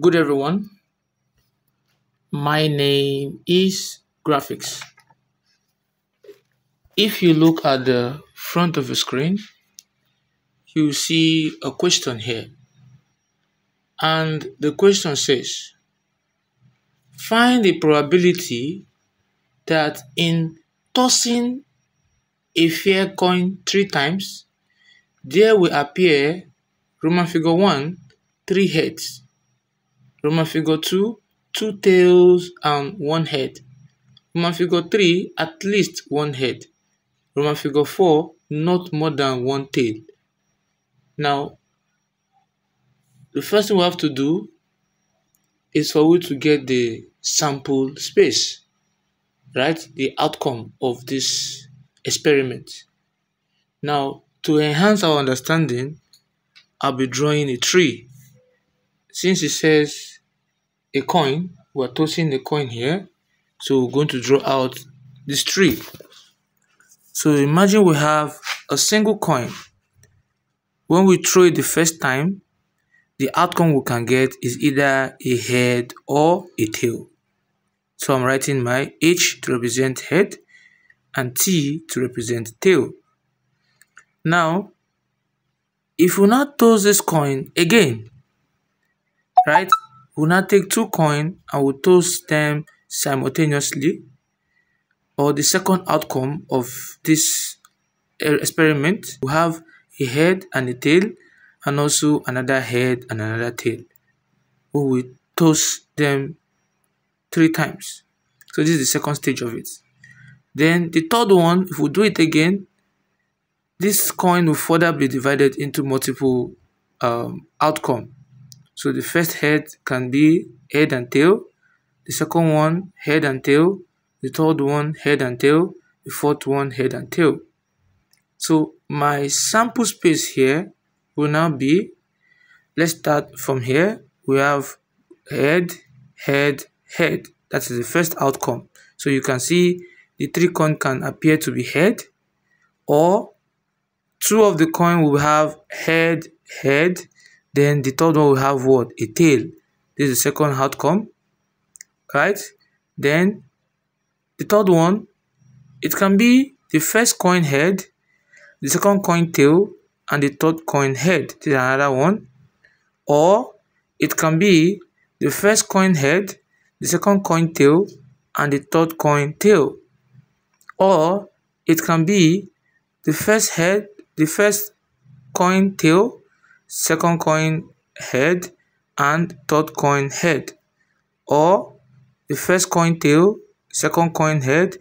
Good everyone, my name is Graphics. If you look at the front of the screen, you see a question here. And the question says, find the probability that in tossing a fair coin 3 times, there will appear Roman figure 1, 3 heads, Roman figure 2, 2 tails and 1 head, Roman figure 3, at least 1 head, Roman figure 4, not more than 1 tail. Now, the first thing we have to do is for we to get the sample space, right? The outcome of this experiment. Now, to enhance our understanding, I'll be drawing a tree. Since it says a coin, we're tossing the coin here. So we're going to draw out this tree. So imagine we have a single coin. When we throw it the first time, the outcome we can get is either a head or a tail. So I'm writing my H to represent head and T to represent tail. Now, if we now toss this coin again, right? We'll now take 2 coins and we'll toss them simultaneously. Or the second outcome of this experiment, we have a head and a tail, and also another head and another tail. We will toss them 3 times. So this is the second stage of it. Then the third one, if we do it again, this coin will further be divided into multiple outcomes. So the first head can be head and tail, the second one head and tail, the third one head and tail, the fourth one head and tail. So my sample space here will now be, let's start from here. We have head, head, head. That is the first outcome. So you can see the 3 coins can appear to be head, or 2 of the coin will have head, head, then the third one will have what? A tail. This is the second outcome, right? Then the third one, it can be the first coin head, the second coin tail, and the third coin head. This is another one. Or it can be the first coin head, the second coin tail, and the third coin tail. Or it can be the first head, the first coin tail, second coin head, and third coin head. Or the first coin tail, second coin head,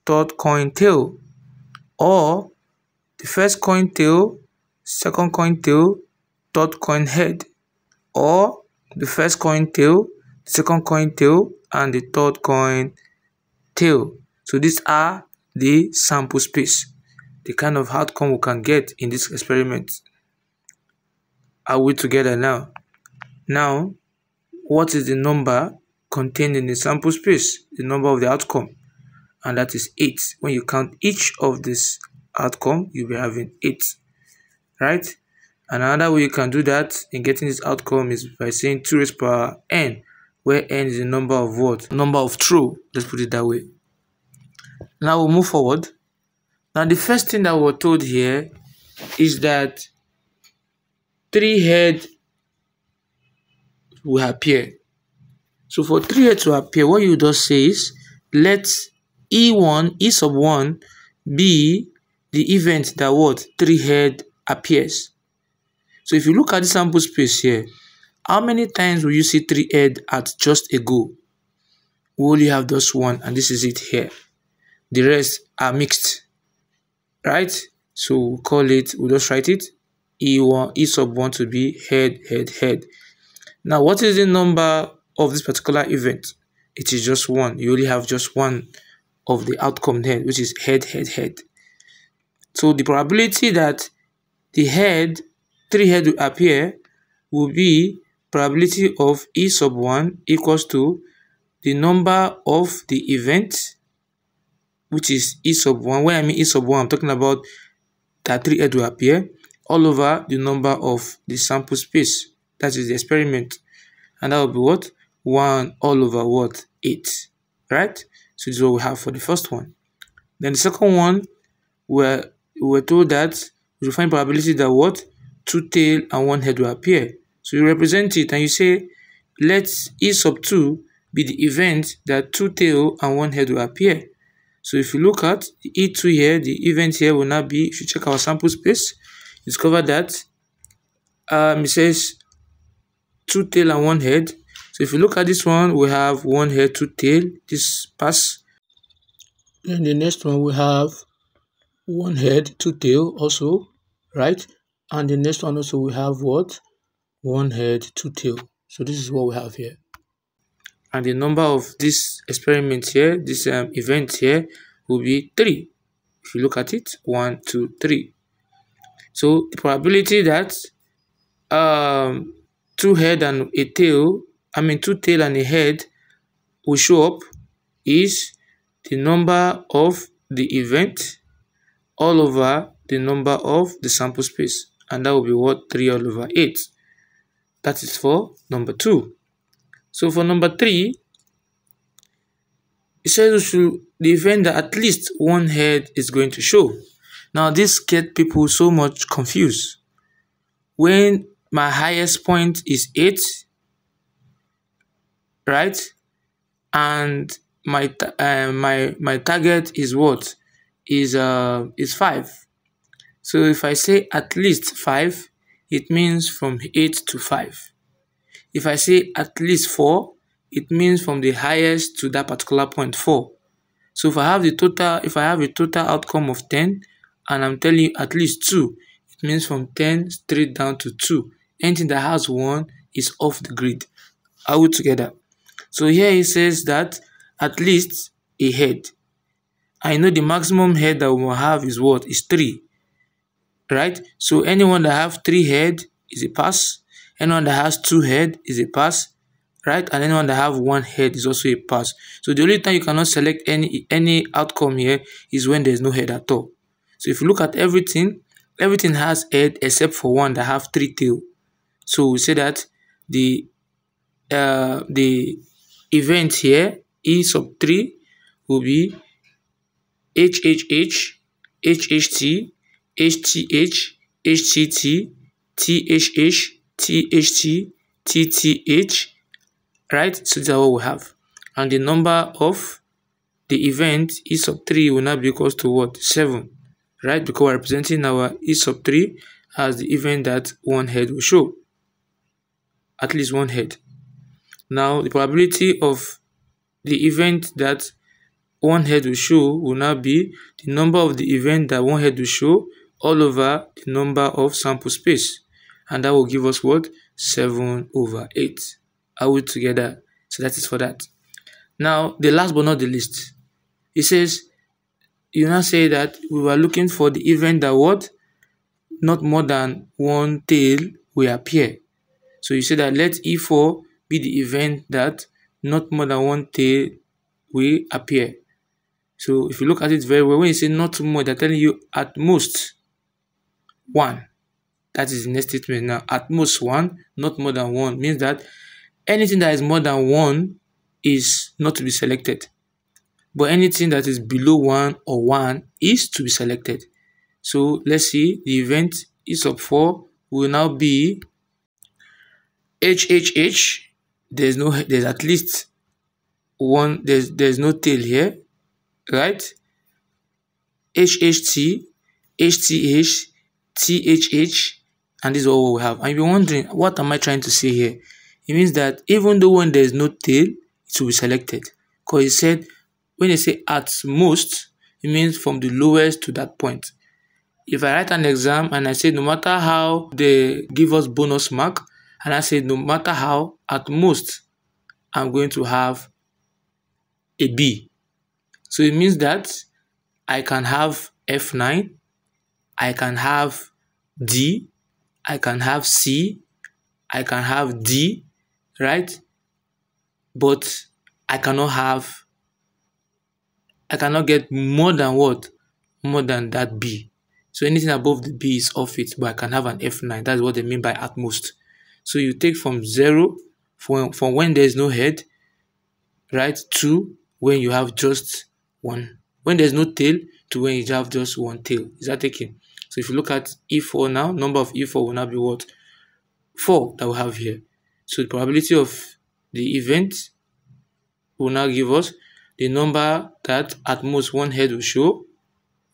third coin tail. Or the first coin tail, second coin tail, third coin head. Or the first coin tail, second coin tail, and the third coin tail. So these are the sample space, the kind of outcome we can get in this experiment. Are we together now? Now, what is the number contained in the sample space? The number of the outcome, and that is 8. When you count each of this outcome, you'll be having 8, right? And another way you can do that in getting this outcome is by saying 2 raised power n, where n is the number of what? Number of true. Let's put it that way. Now we'll move forward. Now the first thing that we're told here is that 3 heads will appear. So for 3 heads to appear, what you just say is, let E1, E sub 1 be the event that what? 3 head appears. So if you look at the sample space here, how many times will you see 3 head at just a go? We only have just 1, and this is it here. The rest are mixed, right? So we'll call it, we'll just write it, E1, E sub 1 to be head, head, head. Now, what is the number of this particular event? It is just 1. You only have just 1 of the outcome here, which is head, head, head. So the probability that the head, 3 head will appear will be probability of E sub 1 equals to the number of the event, which is E sub 1. When I mean E sub 1, I'm talking about that 3 head will appear all over the number of the sample space. That is the experiment. and that will be what? 1 all over what? 8, right? So this is what we have for the first one. Then the second one, we're told that we find probability that what? 2 tail and 1 head will appear. So you represent it and you say, let E sub 2 be the event that 2 tail and 1 head will appear. So if you look at E2 here, the event here will now be, if you check our sample space, discover that it says 2 tail and 1 head. So if you look at this one, we have 1 head, 2 tail, this pass. Then the next one we have 1 head, 2 tail also, right? And the next one also we have what? 1 head, 2 tail. So this is what we have here. And the number of this experiment here, this event here, will be 3. If you look at it, 1, 2, 3. So the probability that 2 head and a tail, 2 tail and a head will show up is the number of the event all over the number of the sample space, and that will be what? 3 all over 8. That is for number 2. So for number 3, it says the event that at least 1 head is going to show. Now this gets people so much confused. When my highest point is 8, right, and my target is what? Is 5. So if I say at least 5, it means from 8 to 5. If I say at least 4, it means from the highest to that particular point 4. So if I have a total outcome of 10 and I'm telling you at least 2, it means from 10 straight down to 2. Anything that has 1 is off the grid. Are we together? So here it says that at least a head. I know the maximum head that we will have is what? Is 3. Right? So anyone that have 3 head is a pass. Anyone that has 2 head is a pass. Right? And anyone that have 1 head is also a pass. So the only time you cannot select any outcome here is when there's no head at all. So if you look at everything has head except for one that have 3 tail. So we say that the event here, E sub 3, will be HHH, HHT, HTH, HTT, THH, THT, TTH, right? So these are what we have. And the number of the event E sub 3 will now be equals to what? 7, right? Because we're representing our E sub 3 as the event that 1 head will show. At least 1 head. Now the probability of the event that 1 head will show will now be the number of the event that 1 head will show all over the number of sample space, and that will give us what? 7 over 8. Are we together? So that is for that. Now the last but not the least, it says you now say that we were looking for the event that what? Not more than 1 tail will appear. So you say that let E4 be the event that not more than 1 tail will appear. So if you look at it very well, when you say not more, they're telling you at most 1. That is the next statement. Now, at most 1, not more than 1, means that anything that is more than 1 is not to be selected. But anything that is below 1 or 1 is to be selected. So let's see, the event E sub 4 will now be HHH. There's at least 1, there's no tail here, right? HHT, HTH, THH, and this is all we have. And you're wondering, what am I trying to say here? It means that even though when there's no tail, it will be selected. Because it said, when they say at most, it means from the lowest to that point. If I write an exam and I say no matter how they give us bonus mark, and I say no matter how, at most, I'm going to have a B. So it means that I can have F9, I can have D, I can have C, I can have D, right? But I cannot get more than what? More than that B. So anything above the B is off it, but I can have an F9. That's what they mean by at most. So you take from 0 from when there is no head, right, to when you have just one. When there's no tail to when you have just one tail. Is that taken? So if you look at E4 now, number of E4 will now be what? 4 that we have here. So the probability of the event will now give us the number that at most one head will show,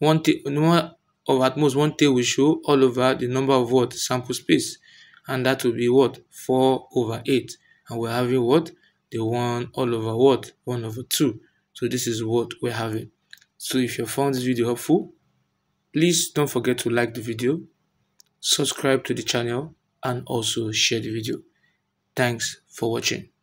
number of at most one tail will show all over the number of what? Sample space. And that will be what? 4/8. And we're having what? The 1 all over what? 1/2. So this is what we're having. So if you found this video helpful, please don't forget to like the video, subscribe to the channel, and also share the video. Thanks for watching.